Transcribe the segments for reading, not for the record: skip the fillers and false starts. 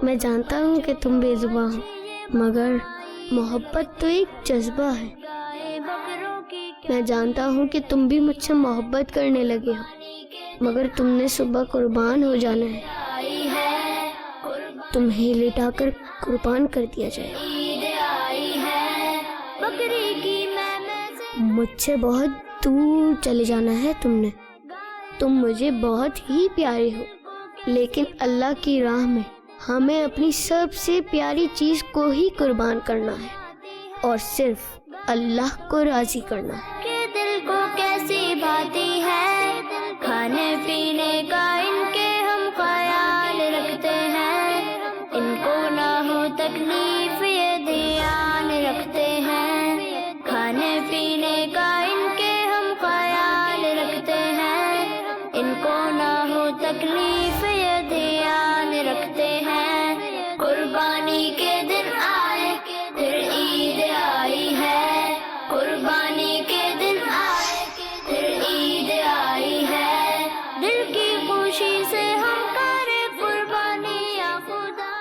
میں جانتا ہوں کہ تم بے زباں ہو، مگر محبت تو ایک جذبہ ہے۔ میں جانتا ہوں کہ تم بھی مجھ سے محبت کرنے لگے ہو، مگر تم نے صبح قربان ہو جانا ہے، تمہیں لٹا کر قربان کر دیا جائے۔ مجھ سے بہت دور چلے جانا ہے تم مجھے بہت ہی پیارے ہو، لیکن اللہ کی راہ میں ہمیں اپنی سب سے پیاری چیز کو ہی قربان کرنا ہے اور صرف اللہ کو راضی کرنا ہے۔ کہ دل کو کیسی بھاتی ہے، کھانے پینے کا ان کے ہم خیال رکھتے ہیں، ان کو نہ ہو تکلیف یہ دھیان رکھتے ہیں، کھانے پینے کا ان کے ہم خیال رکھتے ہیں، ان کو نہ ہو تکلیف یہ دھیان رکھتے ہیں۔ قربانی کے دن آئے پھر عید آئی ہے، قربانی کے دن آئے پھر عید آئی ہے، دل کی خوشی سے ہم کریں قربانی یا خدا۔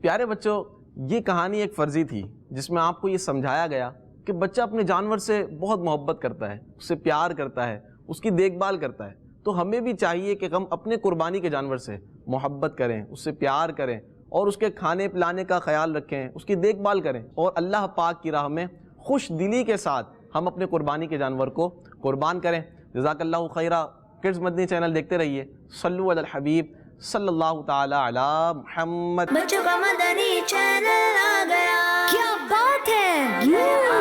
پیارے بچوں، یہ کہانی ایک فرضی تھی جس میں آپ کو یہ سمجھایا گیا کہ بچہ اپنے جانور سے بہت محبت کرتا ہے، اس سے پیار کرتا ہے، اس کی دیکھ بھال کرتا ہے، تو ہمیں بھی چاہیے کہ ہم اپنے قربانی کے جانور سے محبت کریں، اس سے پیار کریں اور اس کے کھانے پلانے کا خیال رکھیں، اس کی دیکھ بھال کریں، اور اللہ پاک کی راہ میں خوش دلی کے ساتھ ہم اپنے قربانی کے جانور کو قربان کریں۔ جزاک اللہ خیرہ۔ کڈز مدنی چینل دیکھتے رہیے۔ صلو علی الحبیب صلی اللہ تعالی علی محمد۔ بچوں کا مدنی چینل آ گیا، کیا بات ہے!